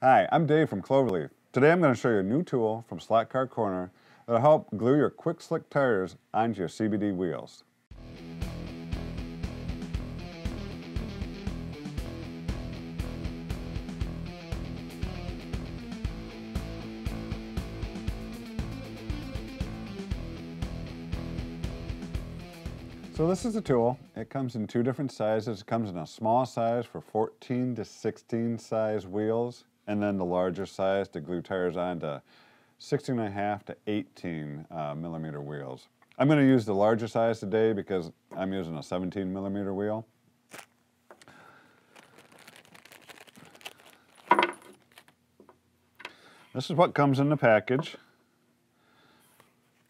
Hi, I'm Dave from Cloverleaf. Today I'm going to show you a new tool from Slot Corner that'll help glue your quick slick tires onto your CBD wheels. So this is a tool. It comes in two different sizes. It comes in a small size for 14 to 16 size wheels, and then the larger size to glue tires onto 16.5 to 18 millimeter wheels. I'm going to use the larger size today because I'm using a 17 millimeter wheel. This is what comes in the package.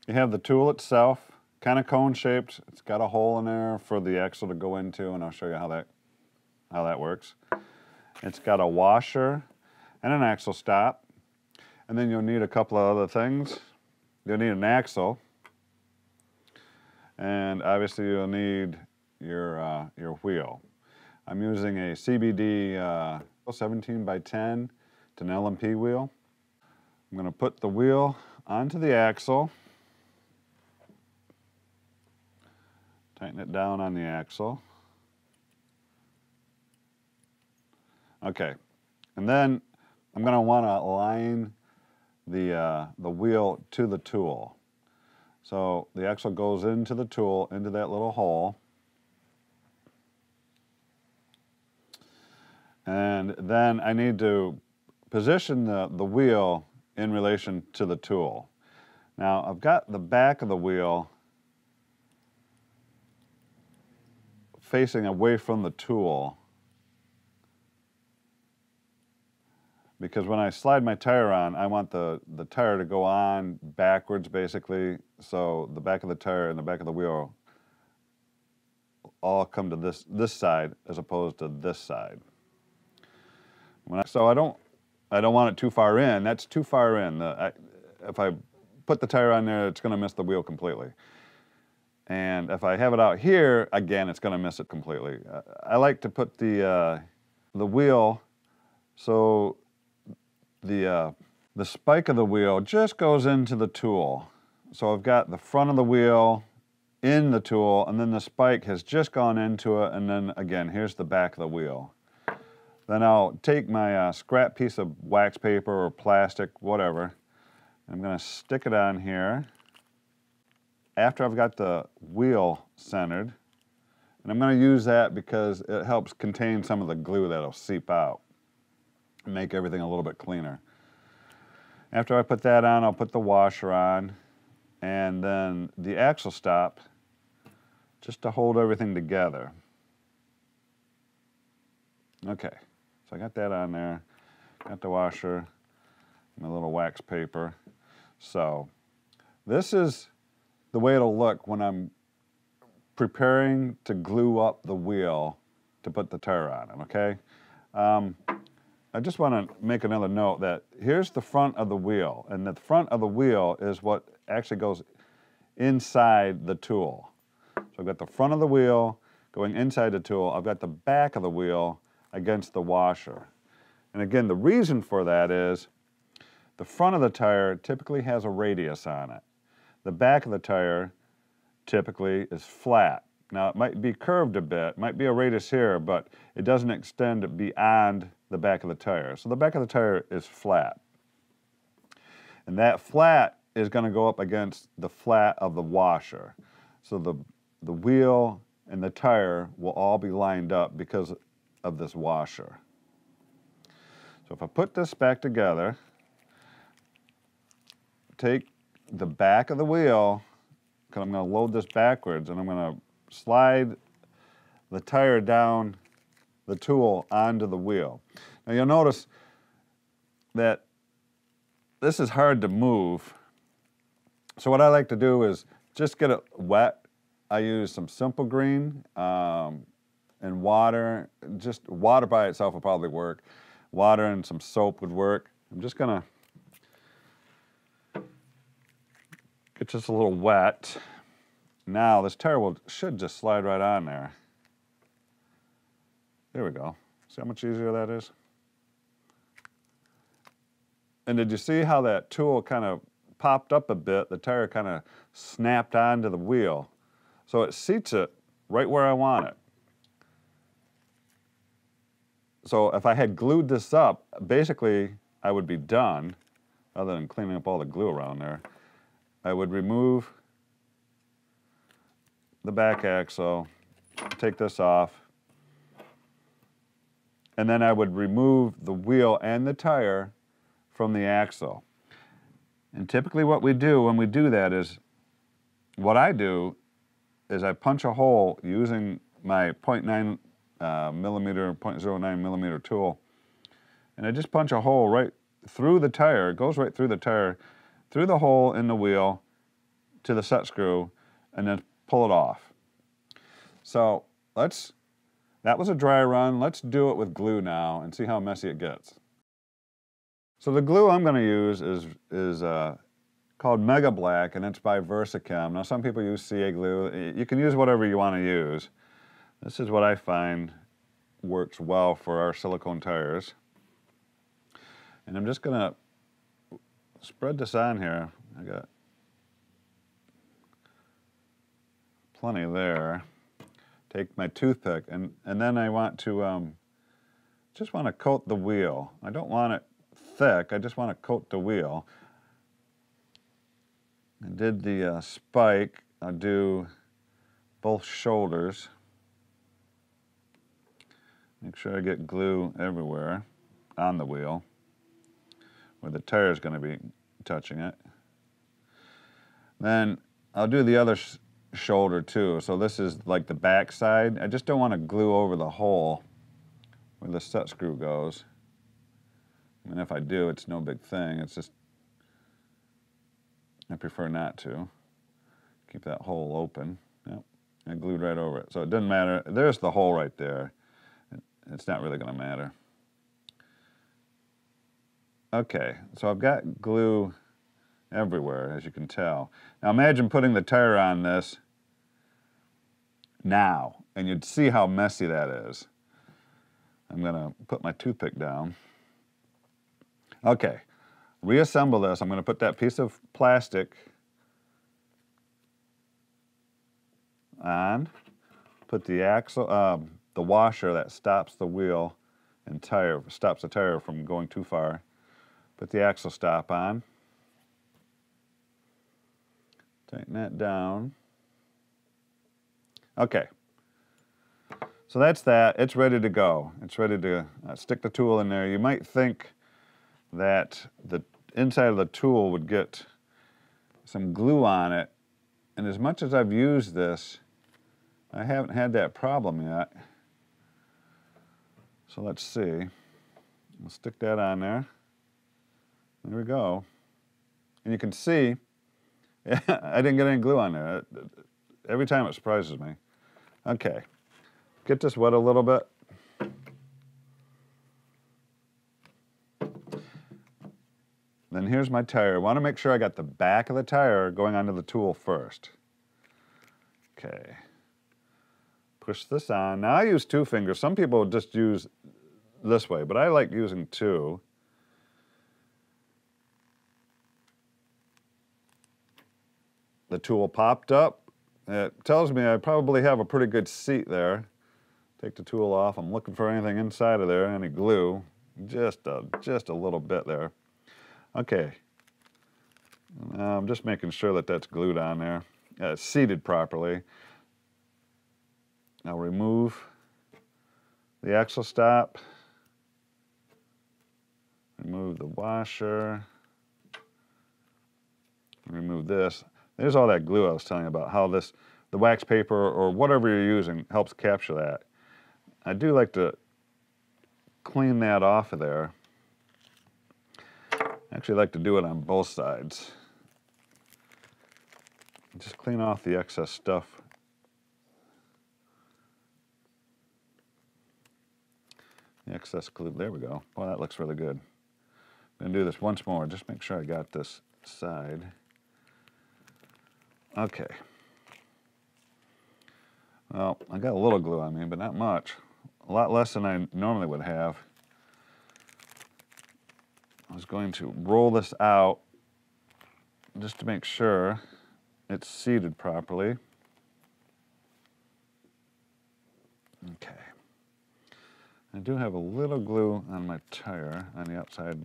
You have the tool itself, kind of cone shaped. It's got a hole in there for the axle to go into, and I'll show you how that works. It's got a washer and an axle stop, and then you'll need a couple of other things. You'll need an axle, and obviously you'll need your wheel. I'm using a CBD 17 by 10 to an LMP wheel. I'm going to put the wheel onto the axle, tighten it down on the axle. Okay, and then I'm going to want to align the wheel to the tool. So the axle goes into the tool, into that little hole. And then I need to position the wheel in relation to the tool. Now I've got the back of the wheel facing away from the tool, because when I slide my tire on, I want the tire to go on backwards basically, so the back of the tire and the back of the wheel all come to this side as opposed to this side. So I don't want it too far in. That's too far in. If I put the tire on there, it's going to miss the wheel completely. And if I have it out here, again, it's going to miss it completely. I like to put the wheel so the spike of the wheel just goes into the tool. So I've got the front of the wheel in the tool, and then the spike has just gone into it, and then again, here's the back of the wheel. Then I'll take my scrap piece of wax paper or plastic, whatever. I'm going to stick it on here after I've got the wheel centered. And I'm going to use that because it helps contain some of the glue that'll seep out and make everything a little bit cleaner. After I put that on, I'll put the washer on, and then the axle stop just to hold everything together. Okay. So I got that on there, got the washer, my little wax paper. So this is the way it'll look when I'm preparing to glue up the wheel to put the tire on it, okay? I just want to make another note that here's the front of the wheel, and the front of the wheel is what actually goes inside the tool. So I've got the front of the wheel going inside the tool. I've got the back of the wheel against the washer. And again, the reason for that is the front of the tire typically has a radius on it. The back of the tire typically is flat. Now it might be curved a bit, might be a radius here, but it doesn't extend beyond the back of the tire. So the back of the tire is flat. And that flat is going to go up against the flat of the washer. So the wheel and the tire will all be lined up because of this washer. So if I put this back together, take the back of the wheel, because I'm going to load this backwards, and I'm going to slide the tire down the tool onto the wheel. Now you'll notice that this is hard to move. So what I like to do is just get it wet. I use some Simple Green and water. Just water by itself will probably work. Water and some soap would work. I'm just gonna get just a little wet. Now this tire should just slide right on there. There we go. See how much easier that is? And did you see how that tool kind of popped up a bit? The tire kind of snapped onto the wheel. So it seats it right where I want it. So if I had glued this up, basically I would be done, other than cleaning up all the glue around there. I would remove the back axle, take this off, and then I would remove the wheel and the tire from the axle. And typically what we do when we do that is, what I do is I punch a hole using my 0.9 millimeter, 0.09 millimeter tool, and I just punch a hole right through the tire. It goes right through the tire, through the hole in the wheel to the set screw, and then pull it off. So that was a dry run. Let's do it with glue now and see how messy it gets. So the glue I'm going to use is called Mega Black, and it's by Versachem. Now some people use CA glue. You can use whatever you want to use. This is what I find works well for our silicone tires. And I'm just going to spread this on here. I got plenty there. Take my toothpick, and then I want to just want to coat the wheel. I don't want it thick, I just want to coat the wheel. I did the spike. I'll do both shoulders. Make sure I get glue everywhere on the wheel where the tire is going to be touching it. Then I'll do the other shoulder too. So this is like the back side. I just don't want to glue over the hole where the set screw goes. And if I do, it's no big thing. It's just, I prefer not to. Keep that hole open. Yep, I glued right over it. So it doesn't matter. There's the hole right there. It's not really going to matter. Okay, so I've got glue everywhere, as you can tell. Now imagine putting the tire on this now, and you'd see how messy that is. I'm going to put my toothpick down. Okay, reassemble this. I'm going to put that piece of plastic on, put the axle, the washer that stops the wheel and tire, stops the tire from going too far. Put the axle stop on. Tighten that down. Okay. So that's that. It's ready to go. It's ready to stick the tool in there. You might think that the inside of the tool would get some glue on it. And as much as I've used this, I haven't had that problem yet. So let's see. We'll stick that on there. There we go. And you can see, I didn't get any glue on there. Every time it surprises me. Okay. Get this wet a little bit. Then here's my tire. I want to make sure I got the back of the tire going onto the tool first. Okay. Push this on. Now I use 2 fingers. Some people just use this way, but I like using 2. The tool popped up. It tells me I probably have a pretty good seat there. Take the tool off. I'm looking for anything inside of there, any glue. Just a little bit there. Okay. I'm just making sure that that's glued on there. It's seated properly. I'll remove the axle stop. Remove the washer. Remove this. There's all that glue I was telling you about, how the wax paper or whatever you're using helps capture that. I do like to clean that off of there. I actually like to do it on both sides. Just clean off the excess stuff. The excess glue, there we go. Boy, that looks really good. I'm gonna do this once more, just make sure I got this side. Okay. Well, I got a little glue on me, but not much. A lot less than I normally would have. is going to roll this out just to make sure it's seated properly. Okay. I do have a little glue on my tire on the outside.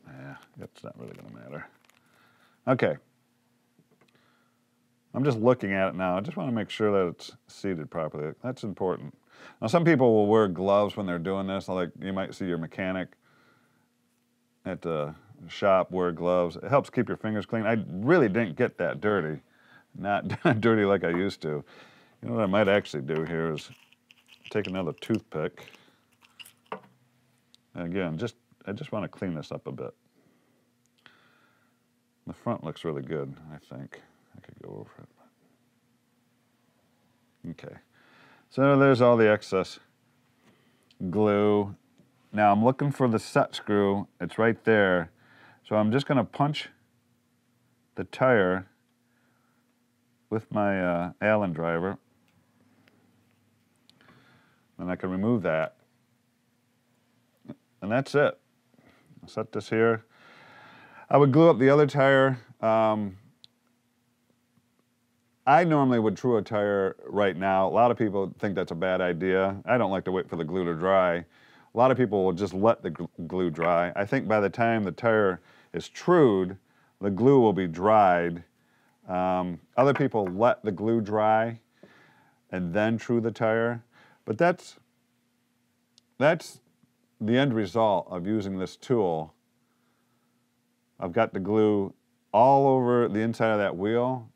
Yeah, it's not really going to matter. Okay. I'm just looking at it now. I just want to make sure that it's seated properly. That's important. Now, some people will wear gloves when they're doing this. Like you might see your mechanic at the shop wear gloves. It helps keep your fingers clean. I really didn't get that dirty. Not dirty like I used to. You know what I might actually do here is take another toothpick. And again, I just want to clean this up a bit. The front looks really good, I think. I could go over it. Okay. So there's all the excess glue. Now I'm looking for the set screw. It's right there. So I'm just going to punch the tire with my Allen driver. And I can remove that. And that's it. I'll set this here. I would glue up the other tire. I normally would true a tire right now. A lot of people think that's a bad idea. I don't like to wait for the glue to dry. A lot of people will just let the glue dry. I think by the time the tire is trued, the glue will be dried. Other people let the glue dry and then true the tire. But that's the end result of using this tool. I've got the glue all over the inside of that wheel.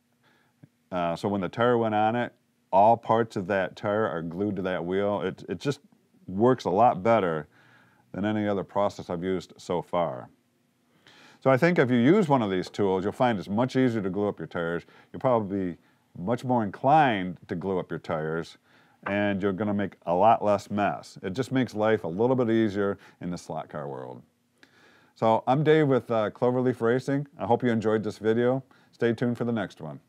So when the tire went on it, all parts of that tire are glued to that wheel. It just works a lot better than any other process I've used so far. So I think if you use one of these tools, you'll find it's much easier to glue up your tires. You'll probably be much more inclined to glue up your tires, and you're going to make a lot less mess. It just makes life a little bit easier in the slot car world. So I'm Dave with Cloverleaf Racing. I hope you enjoyed this video. Stay tuned for the next one.